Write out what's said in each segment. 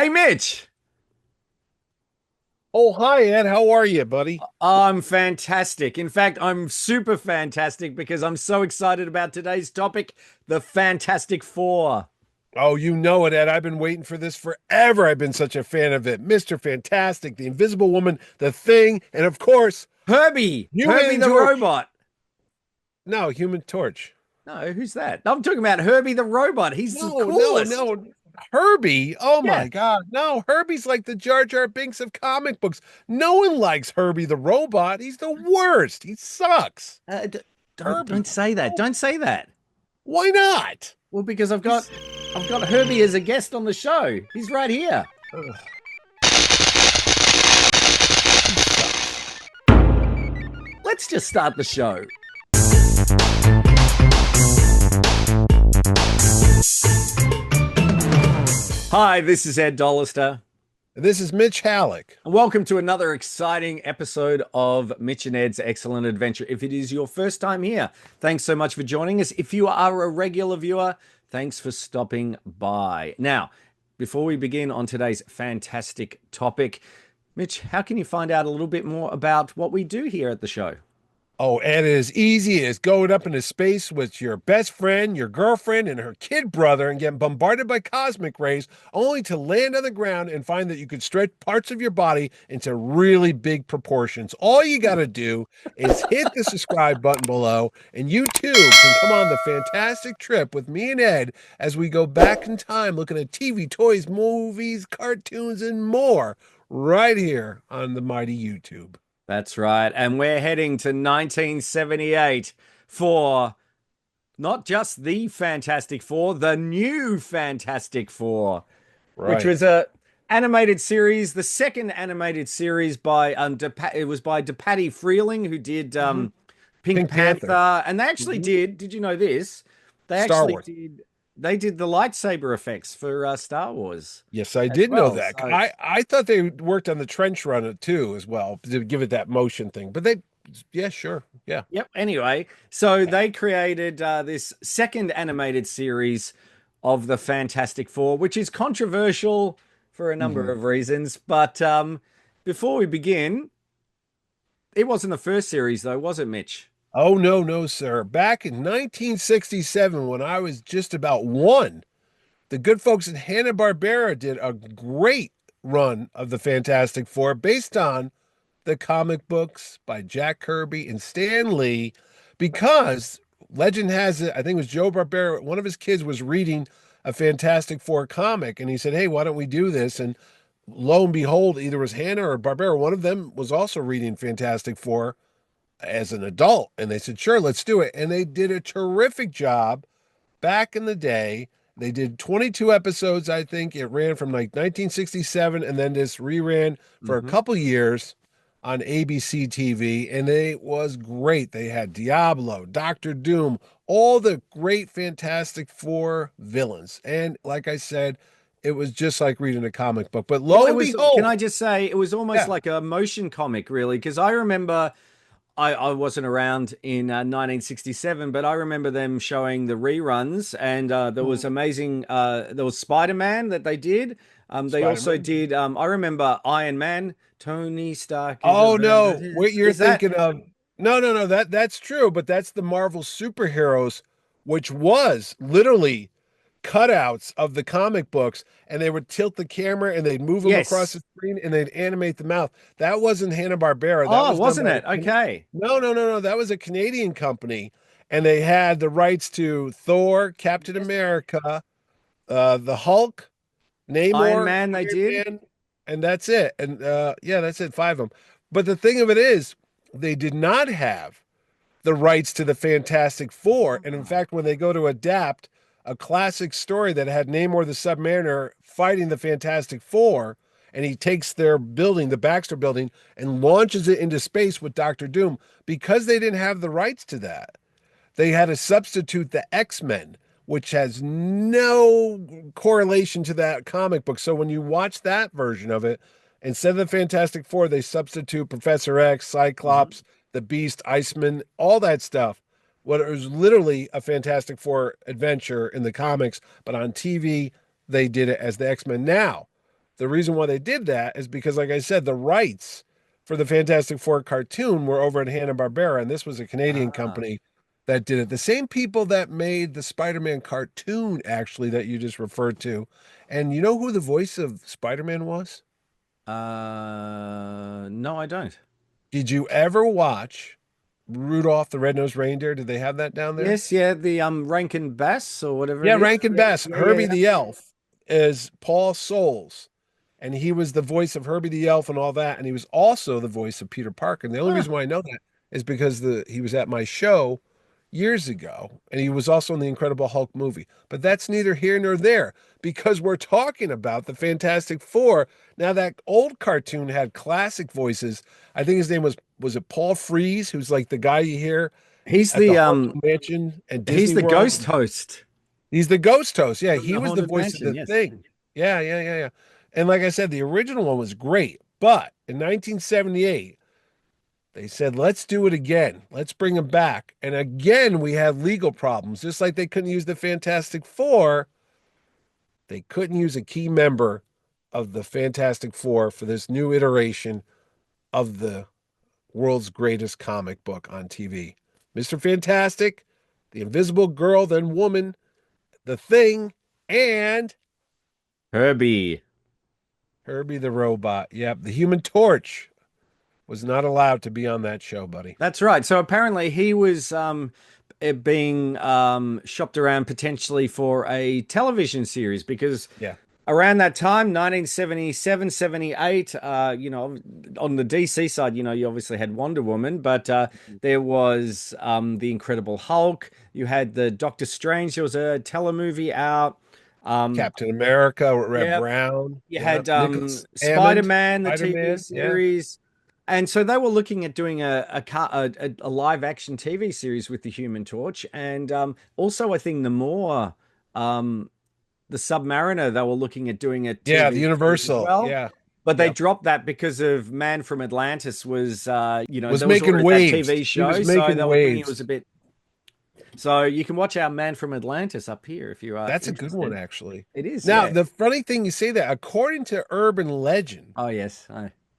Hey, Mitch. Oh, hi, Ed. How are you, buddy? I'm fantastic. In fact, I'm super fantastic because I'm so excited about today's topic, the Fantastic Four. Oh, you know it, Ed. I've been waiting for this forever. I've been such a fan of it. Mr. Fantastic, the Invisible Woman, the Thing, and of course, Herbie Human the Torch. robot. No, Human Torch. No, who's that? I'm talking about Herbie the robot. He's the No, no, coolest. no. Herbie. Oh Yeah. my God. No, Herbie's like the Jar Jar Binks of comic books. No one likes Herbie the robot. He's the worst. He sucks. Don't Herbie. say that. Oh, Don't say that. why not? Well, because He's I've got Herbie as a guest on the show. He's right here. ugh, he sucks. Let's just start the show. Hi, this is Ed Dollister. This is Mitch Halleck. And welcome to another exciting episode of Mitch and Ed's Excellent Adventure. If it is your first time here, thanks so much for joining us. If you are a regular viewer, thanks for stopping by. Now, before we begin on today's fantastic topic, Mitch, how can you find out a little bit more about what we do here at the show? Oh, and as easy as going up into space with your best friend, your girlfriend, and her kid brother and getting bombarded by cosmic rays, only to land on the ground and find that you could stretch parts of your body into really big proportions. All you got to do is hit the subscribe button below, and you too can come on the fantastic trip with me and Ed as we go back in time looking at TV, toys, movies, cartoons, and more right here on the mighty YouTube. That's right. And we're heading to 1978 for not just the Fantastic Four, the new Fantastic Four, which Right. was a animated series, the second animated series by it was by DePatie Freeling, who did Mhm. Pink Pink Panther. Panther, and they actually Mhm. did you know this? They Star actually Wars. did the lightsaber effects for Star Wars Yes, I as did know well. that. So I thought they worked on the trench run too as well to give it that motion thing. But they, yeah, sure, yeah. yep. Anyway, so they created this second animated series of the Fantastic Four, which is controversial for a number Mhm. of reasons. But before we begin, it wasn't the first series, though, was it, Mitch? Oh no, no, sir. Back in 1967, when I was just about one, the good folks at Hanna-Barbera did a great run of the Fantastic Four based on the comic books by Jack Kirby and Stan Lee, because legend has it, I think it was Joe Barbera, one of his kids was reading a Fantastic Four comic, and he said, "Hey, why don't we do this?" And lo and behold, either was Hannah or Barbera, one of them was also reading Fantastic Four as an adult, and they said, "Sure, let's do it." And they did a terrific job back in the day. They did 22 episodes, I think. It ran from like 1967 and then this reran for a Hmm. couple years on ABC TV, and it was great. They had Diablo, Doctor Doom, all the great Fantastic Four villains. And like I said, it was just like reading a comic book. But Well, lo it and was, can I behold, just say, it was almost yeah, like a motion comic, really, because I remember I wasn't around in 1967, but I remember them showing the reruns, and there was amazing. There was Spider-Man that they did. They also Spider-Man. did. I remember Iron Man. Tony Stark is a Oh man. no, what you're Is that? thinking of? No, no, no. That's true, but that's the Marvel superheroes, which was literally cutouts of the comic books, and they would tilt the camera and they'd move them across Yes. the screen and they'd animate the mouth. That wasn't Hanna-Barbera. That Oh, was done wasn't by it? Okay. no, no, no, no. That was a Canadian company, and they had the rights to Thor, Captain Yes. America, the Hulk, Iron Namor, Man. They Iron did. Man, and that's it. And yeah, that's it, five of them. But the thing of it is, they did not have the rights to the Fantastic Four. And in Oh. fact, when they go to adapt a classic story that had Namor the Submariner fighting the Fantastic Four, and he takes their building, the Baxter building, and launches it into space with Doctor Doom, because they didn't have the rights to that, they had to substitute the X-Men, which has no correlation to that comic book. So when you watch that version of it, instead of the Fantastic Four, they substitute Professor X, Mhm. Cyclops, the Beast, Iceman, all that stuff. What it was literally a Fantastic Four adventure in the comics, but on TV, they did it as the X-Men. Now, the reason why they did that is because, like I said, the rights for the Fantastic Four cartoon were over at Hanna-Barbera, and this was a Canadian Ah, company that did it. The same people that made the Spider-Man cartoon, actually, that you just referred to. And you know who the voice of Spider-Man was? no, I don't. Did you ever watch Rudolph the Red-Nosed Reindeer? Did they have that down there? Yes, yeah, the Rankin Bass or whatever Yeah, it is. Rankin Yeah, Bass. yeah, yeah, Herbie yeah. the Elf is Paul Souls, and he was the voice of Herbie the Elf and all that, and he was also the voice of Peter Parker. And the only Huh. reason why I know that is because the he was at my show years ago, and he was also in the Incredible Hulk movie. But that's neither here nor there because we're talking about the Fantastic Four. Now that old cartoon had classic voices. I think his name was it Paul Frees, who's like the guy you hear He's at the the Haunted Mansion and he's Disney the World. ghost host He's the ghost host. Yeah, from he the was the Haunted voice of Mansion. the Yes. thing. Yeah, yeah, yeah, yeah. And like I said, the original one was great. But in 1978, they said, let's do it again. Let's bring him back. And again, we had legal problems. Just like they couldn't use the Fantastic Four, they couldn't use a key member of the Fantastic Four for this new iteration of the world's greatest comic book on TV. Mr. Fantastic, the Invisible Girl, then Woman, the Thing, and Herbie. Herbie the robot. Yep. The Human Torch was not allowed to be on that show, buddy. That's right. So apparently he was being shopped around potentially for a television series because Yeah. around that time, 1977, 78, on the DC side, you obviously had Wonder Woman, but there was the Incredible Hulk. You had the Doctor Strange. There was a telemovie out. Um, Captain America, Red yeah, Brown. you Yeah. had Nicholas Hammond, Spider-Man, the TV Spider-Man. Yeah. series. And so they were looking at doing a live action TV series with the Human Torch. And also, I think um, the Submariner, they were looking at doing a Yeah. The TV series as Universal. well. Yeah. But they Yep. dropped that because of Man from Atlantis was, Was there was making already that waves. TV He was show. So they making were thinking it was a waves. bit. So you can watch our Man from Atlantis up here if you are That's a good one, interested. actually. It is, Now, yeah. the funny thing you say that, according to urban legend, Oh, yes.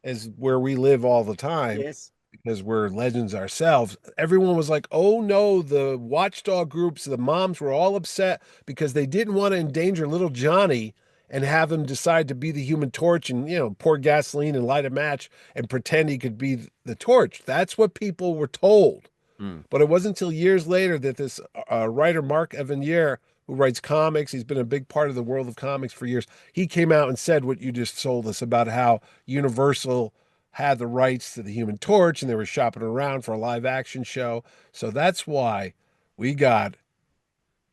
is where we live all the time Yes. because we're legends ourselves. Everyone was like, oh no, the watchdog groups, the moms were all upset because they didn't want to endanger little Johnny and have him decide to be the Human Torch and, pour gasoline and light a match and pretend he could be the torch. That's what people were told. Mm. But it wasn't until years later that this writer, Mark Evanier, who writes comics, he's been a big part of the world of comics for years. He came out and said what you just told us about how Universal had the rights to the Human Torch and they were shopping around for a live action show. So that's why we got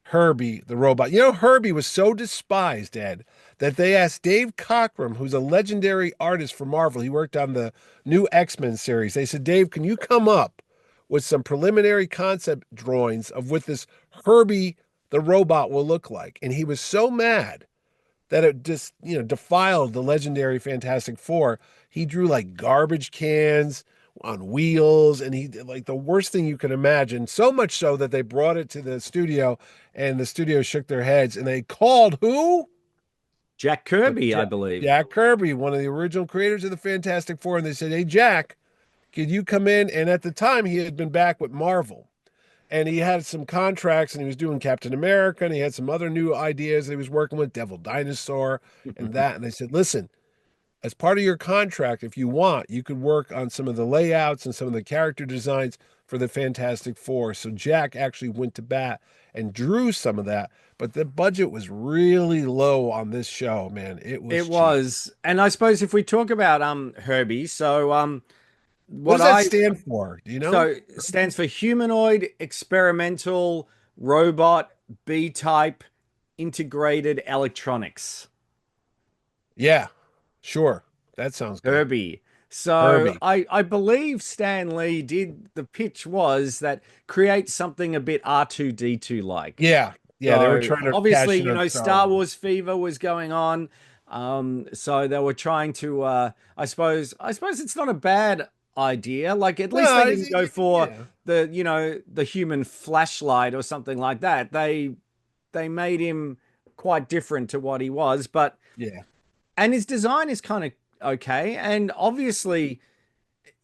Herbie the robot. You know, Herbie was so despised, Ed, that they asked Dave Cockrum, who's a legendary artist for Marvel. He worked on the new X-Men series. They said, Dave, can you come up with some preliminary concept drawings of what this Herbie the robot will look like? And he was so mad that it just, defiled the legendary Fantastic Four. He drew like garbage cans on wheels, and he did like the worst thing you could imagine. So much so that they brought it to the studio, and the studio shook their heads, and they called who? Jack The Kirby, I believe. Jack Kirby, one of the original creators of the Fantastic Four, and they said, "Hey, Jack, could you come in?" And at the time, he had been back with Marvel, and he had some contracts, and he was doing Captain America, and he had some other new ideas that he was working with, Devil Dinosaur, and that. And they said, "Listen, as part of your contract, if you want, you could work on some of the layouts and some of the character designs for the Fantastic Four." So Jack actually went to bat and drew some of that, but the budget was really low on this show, man. It was It cheap. was. And I suppose if we talk about Herbie, so What what does that I stand for? Do you know? so stands for humanoid experimental robot B type integrated electronics. Yeah, sure. That sounds good. Herbie. So Herbie. I believe Stan Lee did the pitch was that create something a bit R2D2 like. Yeah. Yeah, they were So trying to obviously, cash in on Star Star Wars. Wars fever was going on. So they were trying to I suppose it's not a bad idea. Like at least No, they didn't go for yeah. the human flashlight or something like that. They made him quite different to what he was, but Yeah. and his design is kind of okay. And obviously,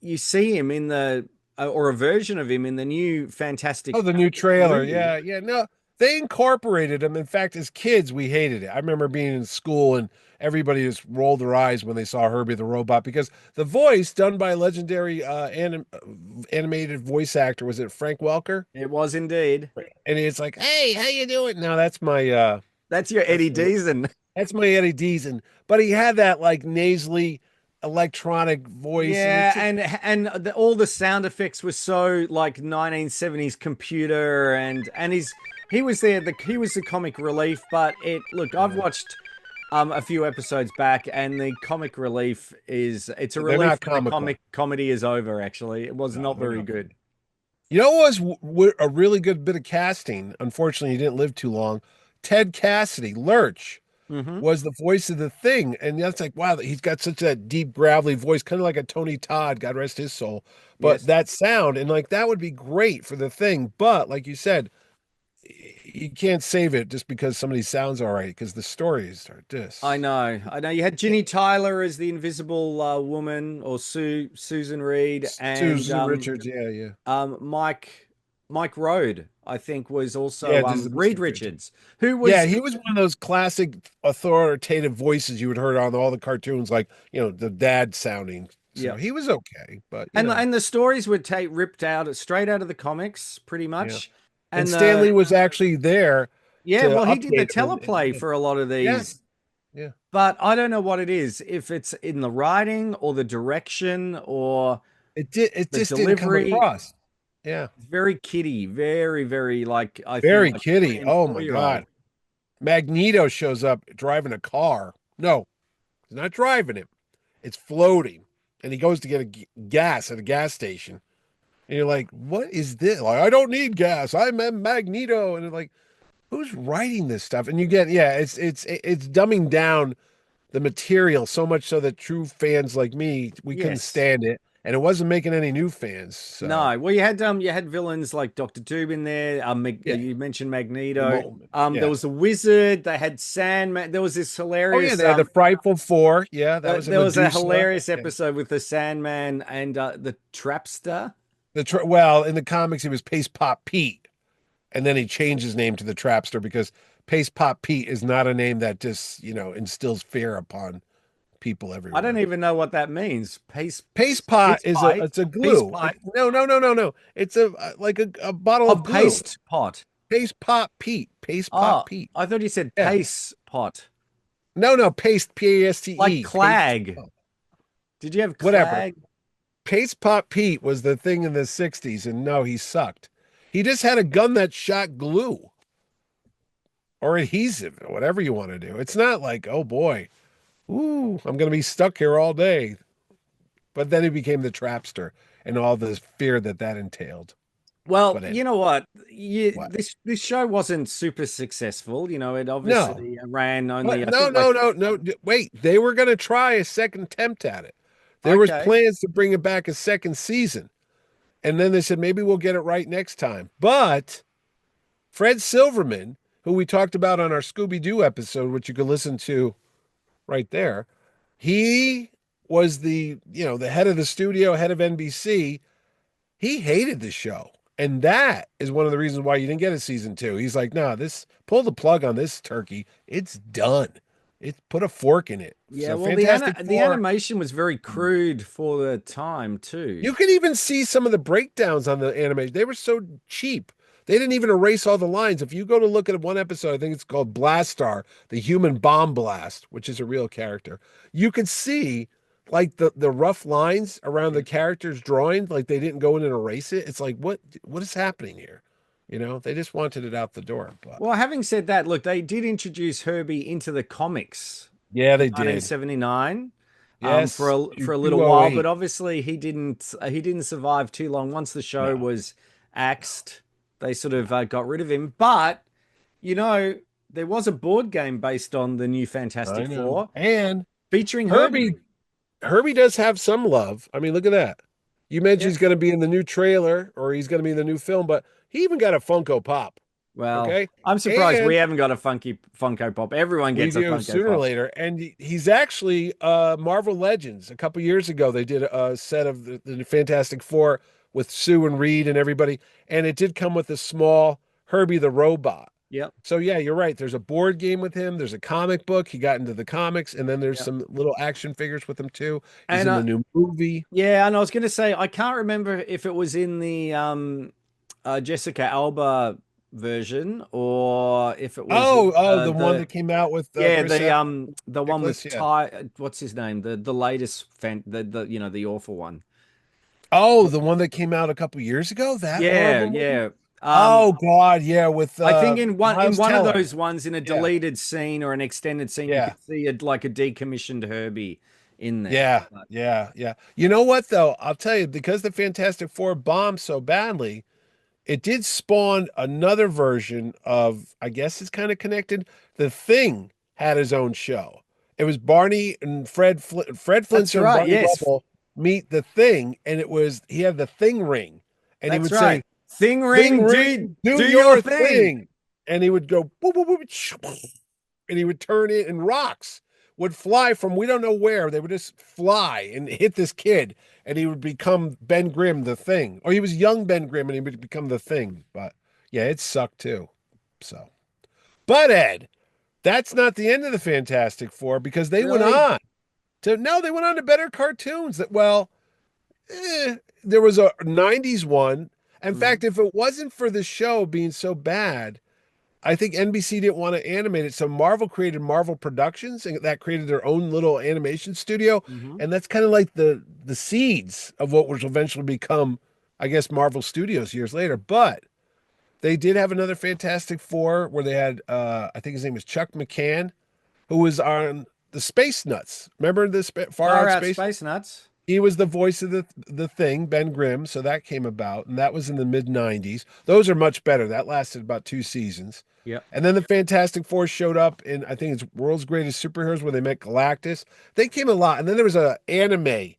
you see him in the or a version of him in the new Fantastic Oh, the new trailer. movie. Yeah, yeah. No, they incorporated him. In fact, as kids, we hated it. I remember being in school and everybody just rolled their eyes when they saw Herbie the robot because the voice done by legendary animated voice actor, was it Frank Welker? It was indeed. And it's like, hey, how you doing? No, that's my That's your that's Eddie Deason. that's my Eddie Deason. But he had that like nasally electronic voice, and it Yeah, just all the sound effects were so like 1970s computer, and he was there. He was the comic relief, but it look, I've watched a few episodes back, and the comic relief it's a they're relief not when the comical. comedy is over. Actually, it was No, not they're very not. good. You know what was a really good bit of casting? Unfortunately, he didn't live too long. Ted Cassidy, Lurch, Hmm. was the voice of the Thing, and that's like, wow, he's got such a deep, gravelly voice, kind of like a Tony Todd, God rest his soul. But Yes, that sound, and like that would be great for the Thing. But like you said, you can't save it just because somebody's sounds all right, because the stories are I just know. I know. You had Ginny Tyler as the Invisible Woman, or Susan Reed, and Susan Richards. Yeah, yeah, Mike Road, I think, was yeah. also This is Reed Mr. Richards. Richards, who Yeah, was he was one of those classic authoritative voices you would heard on all the cartoons, like, the dad sounding. So yeah. he was okay, but And the stories were take ripped out straight out of the comics, pretty yeah. much. And And Stanley was actually there yeah, to well, he did the update him. teleplay for a lot of Yeah, these, yeah. but I don't know what it is. If it's in the writing or the direction or It the just didn't come delivery, across. Yeah. very kiddie, very, very like I think Very like kiddie. Oh my four-year old. God. Magneto shows up driving a car. No, he's not driving it. It's floating. And he goes to get gas at a gas station. And you're like, what is this? Like, I don't need gas. I'm a Magneto. And it's like, who's writing this stuff? And you get, yeah, it's dumbing down the material so much so that true fans like me, we couldn't Yes. stand it. And it wasn't making any new fans. So No, well, you had villains like Doctor Doom in there. yeah, You mentioned the Magneto. moment. There Yeah. was the Wizard. They had Sandman. There was this Oh yeah, hilarious they had the Frightful Four. Yeah, that was a there was a Medusa. hilarious Yeah. episode with the Sandman and the Trapster. Well, in the comics, he was Paste Pop Pete, and then he changed his name to the Trapster because Paste Pop Pete is not a name that just instills fear upon people I don't everywhere. even know what that means. Paste Pot Paste is pipe, it's a paste glue. pipe. No, no, no, no, no. It's like a bottle Oh, of glue. paste pot. Paste Pop Pete. Paste Pop Oh, Pete. I thought you said Yeah. paste pot, No, no. Paste like Paste. Paste. clag. Did you have Whatever. clag? Paste Pop Pete was the thing in the 60s, and no, he sucked. He just had a gun that shot glue or adhesive, or whatever you want to do. It's not like, oh boy, ooh, I'm going to be stuck here all day. But then he became the trapster and all the fear that that entailed. Well, But you anyway, know what? what? This show wasn't super successful. You know, it No, obviously ran but only, I no, think, like no, no, no. Wait, they were going to try a second attempt at it. There was okay, plans to bring it back a second season. And then they said, maybe we'll get it right next time. But Fred Silverman, who we talked about on our Scooby Doo episode, which you can listen to right there, he was the head of the studio, head of NBC. He hated the show. And that is one of the reasons why you didn't get a season two. He's like, no, pull the plug on this turkey. It's done. It's put a fork in it. yeah. So Well, Fantastic the Four. animation was very crude for the time too. You could even see some of the breakdowns on the animation. They were so cheap. They didn't even erase all the lines. If you go to look at one episode, I think it's called Blastar, the human bomb blast, which is a real character. You could see like the rough lines around the character's drawing, like they didn't go in and erase it. It's like what is happening here? They just wanted it out the door. But Well, having said that, look, they did introduce Herbie into the comics yeah, in they did. 1979 Yes, for a little while, but 208. obviously he didn't survive too long. Once the show No, was axed, they sort of got rid of him. But you know, there was a board game based on the new I Fantastic know. Four And featuring Herbie. Herbie Herbie does have some love. I mean, look at that. You mentioned Yeah. he's going to be in the new trailer or he's going to be in the new film, but he even got a Funko Pop. Well, Okay. I'm surprised we And haven't got a funky Funko Pop. Everyone we gets a do Funko sooner or Pop. later. And he's actually Marvel Legends. A couple years ago, they did a set of the Fantastic Four with Sue and Reed and everybody. And it did come with a small Herbie the robot. Yep. So yeah, you're right. There's a board game with him. There's a comic book. He got into the comics, and then there's Yep. some little action figures with him too. He's And in the new movie. yeah, and I was going to say I can't remember if it was in the Jessica Alba version or if it was in The one that came out with yeah, Chris Evans, the one Nicholas, with yeah. Ty, what's his name? The latest the the awful one. Oh, the one that came out a couple years ago. That Yeah, horrible movie. yeah. Oh God, yeah, with I think in Miles one of Teller. those ones in a Yeah, deleted scene or an extended scene, you yeah, could see a like a decommissioned Herbie in there. yeah, But yeah, yeah. You know what though? I'll tell you, because the Fantastic Four bombed so badly, it did spawn another version of, I guess it's kind of connected. The Thing had his own show. It was Barney and Fred that's Flintstone, right. Barney Yes, Rubble meet the Thing, and it was he had the Thing ring, and he that's would right. say, Thing "Thing ring, ring, do do your your thing. thing," and he would go boop, boop, boop, and he would turn it, and rocks would fly from we don't know where. They would just fly and hit this kid, and he would become Ben Grimm, the Thing, or he was young Ben Grimm, and he would become the Thing. But yeah, it sucked too. So, but Ed, that's not the end of the Fantastic Four because they went Really? on to no, they went on to better cartoons. There was a '90s one. In Mhm. fact, if it wasn't for the show being so bad, I think NBC didn't want to animate it, so Marvel created Marvel Productions, and that created their own little animation studio, Mhm. and that's kind of like the seeds of what was eventually become, I guess, Marvel Studios years later. But they did have another Fantastic Four where they had, I think his name was Chuck McCann, who was on the Space Nuts. Remember the Far Far Out out Space? space nuts. He was the voice of the Thing, Ben Grimm. So that came about, and that was in the mid '90s. Those are much better. That lasted about 2 seasons. Yep. And then the Fantastic Four showed up in, I think it's World's Greatest Superheroes, where they met Galactus. They came a lot. And then there was a anime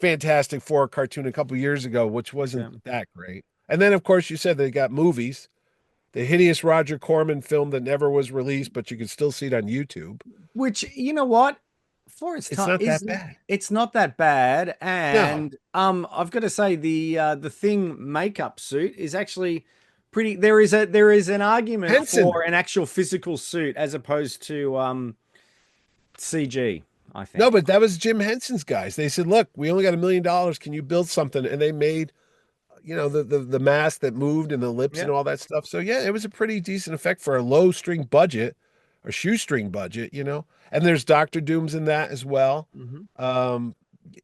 Fantastic Four cartoon a couple years ago, which wasn't Yeah. that great. And then, of course, you said they got movies. The hideous Roger Corman film that never was released, but you can still see it on YouTube. Which, you know what? For its It's time, not that isn't bad. it's not that bad. No. And I've got to say the Thing makeup suit is actually pretty. There is an argument Henson. for an actual physical suit as opposed to CG, I No, think. but that was Jim Henson's guys. They said, "Look, we only got $1 million. Can you build something?" And they made, the mask that moved and the lips Yeah. and all that stuff. So yeah, it was a pretty decent effect for a low string budget, a shoestring budget. And there's Doctor Doom's in that as well. Hmm. Um,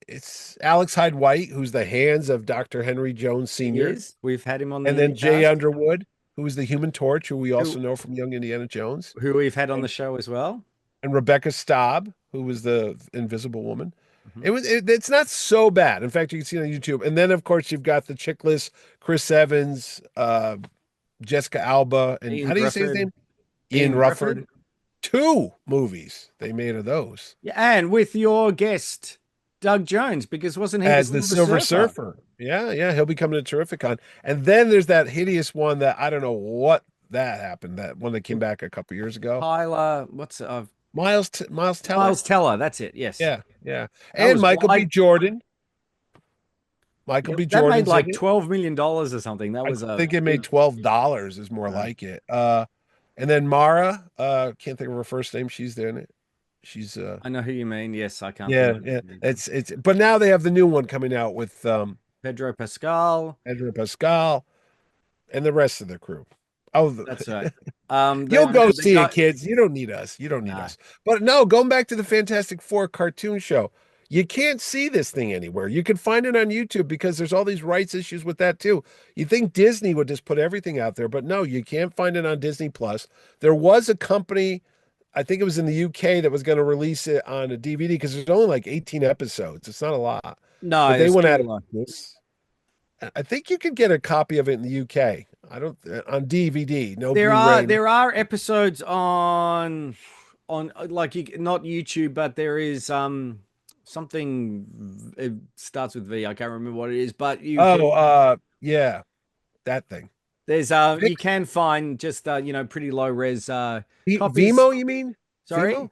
it's Alex Hyde White, who's the hands of Dr. Henry Jones He Sr., is. We've had him on and the then Jay cast, Underwood, who is the Human Torch, who we also who know from Young Indiana Jones, who we've had on the and, show as well. and Rebecca Staub, who was the Invisible Woman. Mhm. It's not so bad. In fact, you can see it on YouTube. And then of course you've got the chickless Chris Evans, Jessica Alba, and Ian how do you say his Griffith. name? Ian Ian Rufford. Griffith. Two movies they made of those Yeah, and with your guest, Doug Jones, because wasn't he the as the Silver Silver Surfer? Surfer. Yeah, yeah, he'll be coming to Terrificon. And then there's that hideous one that I don't know what that happened. That one that came back a couple years ago. Tyler, what's Miles Teller. Miles Teller? That's it. Yes, Yeah, yeah. that And was Michael B. wide. Jordan. Michael Yeah, B. that made Jordan's in like it. $12 million or something. That I was a think it made big. $12 is more Uh, like it. And then Mara, can't think of her first name. She's in it. She's I know who you mean. Yes, I can't think yeah, of yeah. it either. It's but now they have the new one coming out with Pedro Pascal. Pedro Pascal and the rest of the crew. Oh, That's right. you'll go The see it, guy. kids. You don't need us. You don't need No, us. But no, going back to the Fantastic Four cartoon show, you can't see this thing anywhere. You can find it on YouTube because there's all these rights issues with that too. You think Disney would just put everything out there, but no, you can't find it on Disney Plus. There was a company, I think it was in the UK, that was going to release it on a DVD because there's only like 18 episodes. It's not a lot, no, but they it's went out too of low. business. I think you could get a copy of it in the UK. I don't on DVD, no Blu-ray. There are episodes on like not YouTube, but there is something. It starts with V. I can't remember what it is, but you can. Oh, yeah, that thing. There's you Fix can find just pretty low res copies. Vimo, you mean? Sorry? Vimo?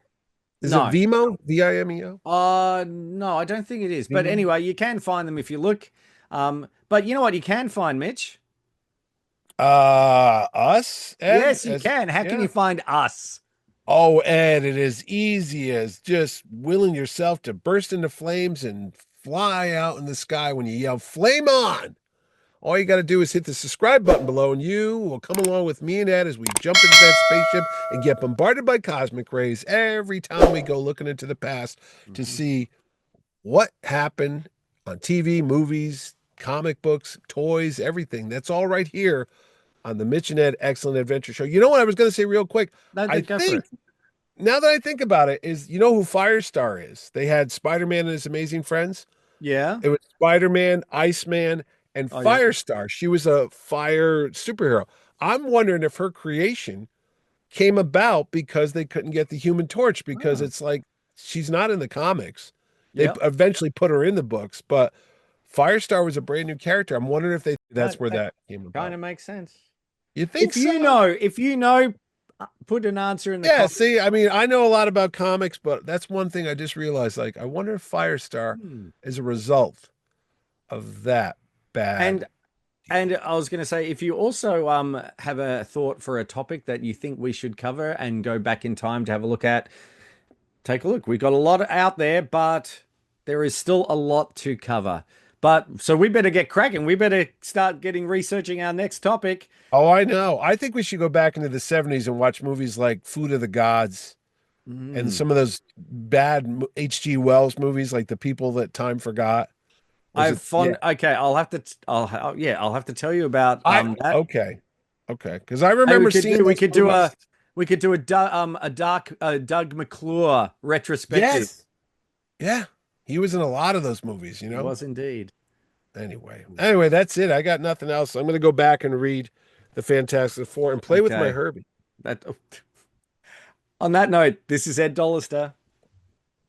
Is it No. Vimo? Vimeo? No, I don't think it is. But Vimo? anyway, you can find them if you look. But you know what you can find, Mitch? Us, Ed? Yes, you As can. How can yeah. you find us? Oh, Ed, it is easy as just willing yourself to burst into flames and fly out in the sky when you yell "Flame on!" All you got to do is hit the subscribe button below, and you will come along with me and Ed as we jump into that spaceship and get bombarded by cosmic rays every time we go looking into the past to Mhm. see what happened on TV, movies, comic books, toys, everything. That's all right here on the Mitch and Ed Excellent Adventure Show. You know what I was going to say real quick? No, I go for think it. now that I think about it, is you know who Firestar is? They had Spider-Man and his amazing friends. Yeah. It was Spider-Man, Iceman, and Oh, yeah. Firestar. She was a fire superhero. I'm wondering if her creation came about because they couldn't get the Human Torch because Oh, it's like she's not in the comics. They yeah. eventually put her in the books, but Firestar was a brand new character. I'm wondering if that's where That that came kind about. of makes sense. You think so? If you know, put an answer in the Yeah, comments. see, I mean, I know a lot about comics, but that's one thing I just realized. Like, I wonder if Firestar Hmm. is a result of that And bad And deal. I was going to say, if you also have a thought for a topic that you think we should cover and go back in time to have a look at, take a look. We've got a lot out there, but there is still a lot to cover. But so we better get cracking. We better start getting researching our next topic. Oh, I know. I think we should go back into the 70s and watch movies like Food of the Gods and Mm. some of those bad H.G. Wells movies, like The People That Time Forgot. Was I've it? Yeah. fond. Okay, I'll have to. Yeah, I'll have to tell you about that. Okay. Okay. Because I Hey, remember seeing we those could do movies. a dark Doug McClure retrospective. Yes. Yeah. He was in a lot of those movies, He was indeed. Anyway, that's it. I got nothing else. I'm going to go back and read the Fantastic Four and play with my Okay. Herbie. That On that note, this is Ed Dollister,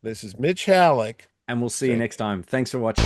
This is Mitch Halleck and we'll see you saying. next time. Thanks for watching.